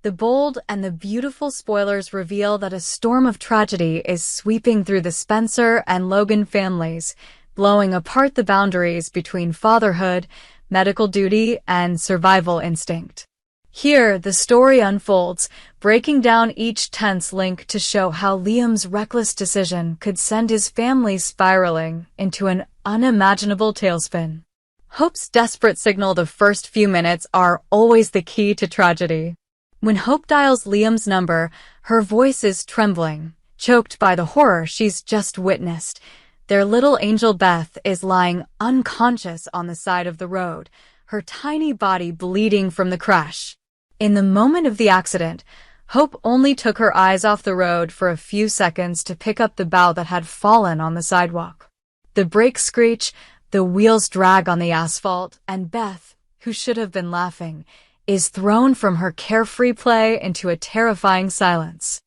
The bold and the beautiful spoilers reveal that a storm of tragedy is sweeping through the Spencer and Logan families, blowing apart the boundaries between fatherhood, medical duty, and survival instinct. Here, the story unfolds, breaking down each tense link to show how Liam's reckless decision could send his family spiraling into an unimaginable tailspin. Hope's desperate signal the first few minutes are always the key to tragedy. When Hope dials Liam's number, her voice is trembling, choked by the horror she's just witnessed. Their little angel Beth is lying unconscious on the side of the road, her tiny body bleeding from the crash. In the moment of the accident, Hope only took her eyes off the road for a few seconds to pick up the bough that had fallen on the sidewalk. The brakes screech, the wheels drag on the asphalt, and Beth, who should have been laughing, is thrown from her carefree play into a terrifying silence.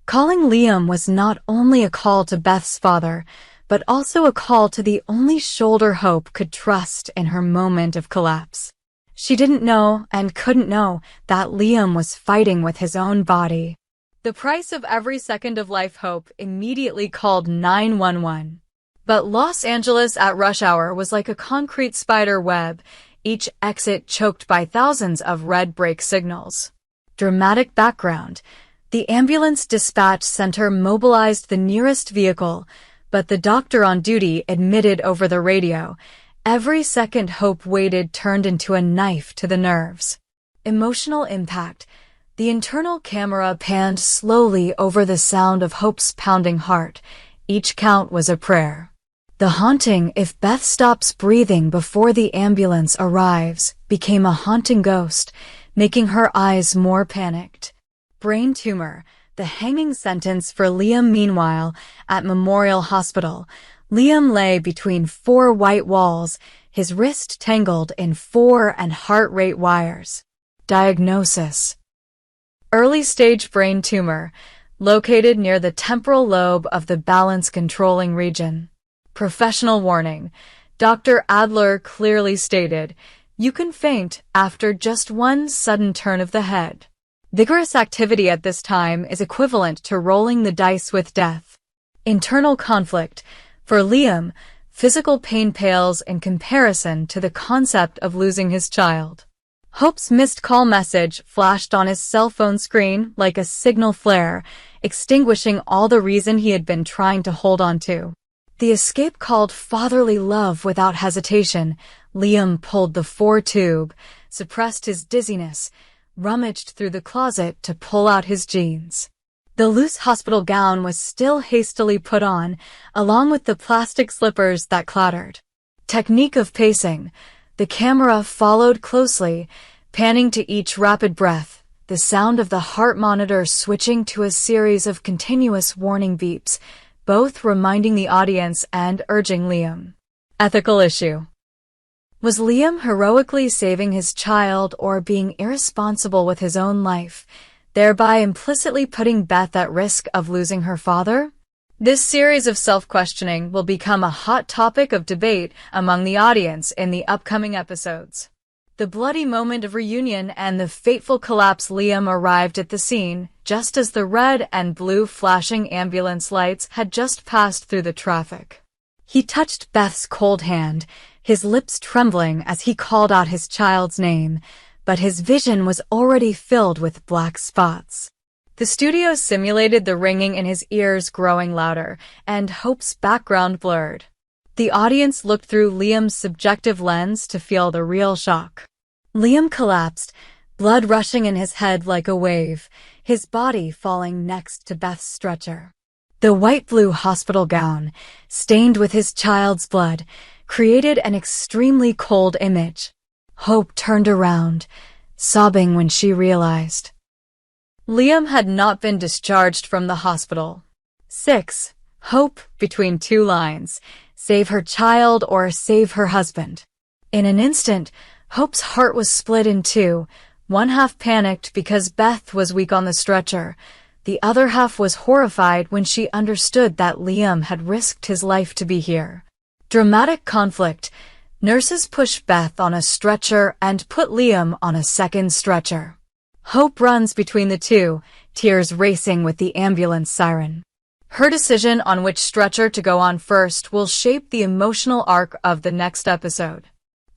Calling Liam was not only a call to Beth's father, but also a call to the only shoulder Hope could trust in her moment of collapse. She didn't know and couldn't know that Liam was fighting with his own body. The price of every second of life. Hope immediately called 911. But Los Angeles at rush hour was like a concrete spider web, each exit choked by thousands of red brake signals. Dramatic background. The ambulance dispatch center mobilized the nearest vehicle, but the doctor on duty admitted over the radio, every second Hope waited turned into a knife to the nerves. Emotional impact. The internal camera panned slowly over the sound of Hope's pounding heart. Each count was a prayer. The haunting "if Beth stops breathing before the ambulance arrives" became a haunting ghost, making her eyes more panicked. Brain tumor. The hanging sentence for Liam. Meanwhile, at Memorial Hospital, Liam lay between four white walls, his wrist tangled in 4 and heart rate wires. Diagnosis: early-stage brain tumor, located near the temporal lobe of the balance-controlling region. Professional warning. Dr. Adler clearly stated, "You can faint after just one sudden turn of the head." Vigorous activity at this time is equivalent to rolling the dice with death. Internal conflict. For Liam, physical pain pales in comparison to the concept of losing his child. Hope's missed call message flashed on his cell phone screen like a signal flare, extinguishing all the reason he had been trying to hold on to. The escape called fatherly love without hesitation. Liam pulled the 4-tube, suppressed his dizziness, rummaged through the closet to pull out his jeans. The loose hospital gown was still hastily put on, along with the plastic slippers that clattered. Technique of pacing. The camera followed closely, panning to each rapid breath, the sound of the heart monitor switching to a series of continuous warning beeps, both reminding the audience and urging Liam. Ethical issue. Was Liam heroically saving his child or being irresponsible with his own life, thereby implicitly putting Beth at risk of losing her father? This series of self-questioning will become a hot topic of debate among the audience in the upcoming episodes. The bloody moment of reunion and the fateful collapse. Liam arrived at the scene just as the red and blue flashing ambulance lights had just passed through the traffic. He touched Beth's cold hand, his lips trembling as he called out his child's name, but his vision was already filled with black spots. The studio simulated the ringing in his ears growing louder, and Hope's background blurred. The audience looked through Liam's subjective lens to feel the real shock. Liam collapsed, blood rushing in his head like a wave, his body falling next to Beth's stretcher. The white-blue hospital gown, stained with his child's blood, created an extremely cold image. Hope turned around, sobbing when she realized Liam had not been discharged from the hospital. 6. Hope, between two lines. Save her child or save her husband. In an instant, Hope's heart was split in two. One half panicked because Beth was weak on the stretcher. The other half was horrified when she understood that Liam had risked his life to be here. Dramatic conflict. Nurses pushed Beth on a stretcher and put Liam on a second stretcher. Hope runs between the two, tears racing with the ambulance siren. Her decision on which stretcher to go on first will shape the emotional arc of the next episode.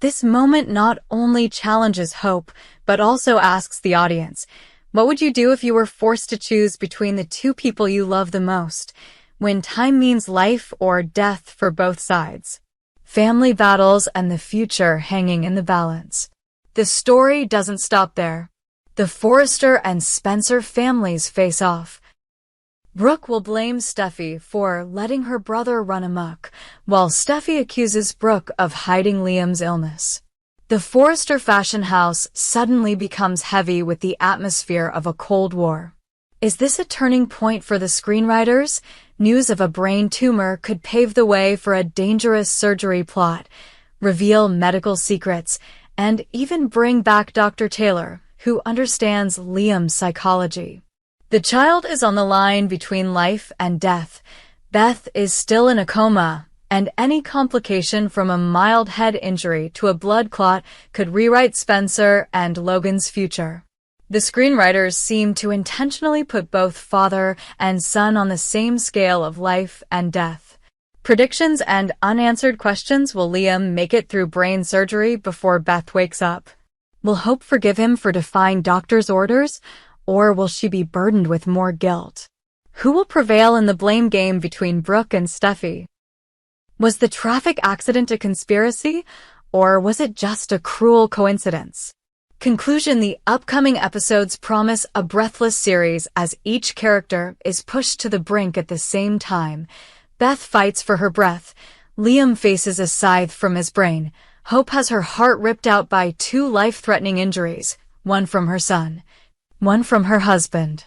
This moment not only challenges Hope, but also asks the audience, what would you do if you were forced to choose between the two people you love the most, when time means life or death for both sides? Family battles and the future hanging in the balance. The story doesn't stop there. The Forrester and Spencer families face off. Brooke will blame Steffi for letting her brother run amok, while Steffi accuses Brooke of hiding Liam's illness. The Forrester fashion house suddenly becomes heavy with the atmosphere of a Cold War. Is this a turning point for the screenwriters? News of a brain tumor could pave the way for a dangerous surgery plot, reveal medical secrets, and even bring back Dr. Taylor, who understands Liam's psychology. The child is on the line between life and death. Beth is still in a coma, and any complication from a mild head injury to a blood clot could rewrite Spencer and Logan's future. The screenwriters seem to intentionally put both father and son on the same scale of life and death. Predictions and unanswered questions: will Liam make it through brain surgery before Beth wakes up? Will Hope forgive him for defying doctor's orders? Or will she be burdened with more guilt? Who will prevail in the blame game between Brooke and Steffi? Was the traffic accident a conspiracy, or was it just a cruel coincidence? Conclusion: the upcoming episodes promise a breathless series as each character is pushed to the brink at the same time. Beth fights for her breath. Liam faces a scythe from his brain. Hope has her heart ripped out by two life-threatening injuries, one from her son, one from her husband.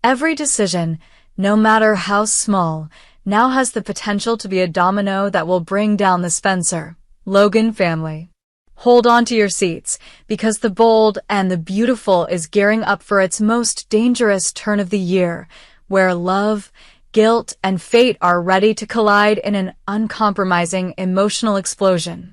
Every decision, no matter how small, now has the potential to be a domino that will bring down the Spencer, Logan family. Hold on to your seats, because the bold and the beautiful is gearing up for its most dangerous turn of the year, where love, guilt, and fate are ready to collide in an uncompromising emotional explosion.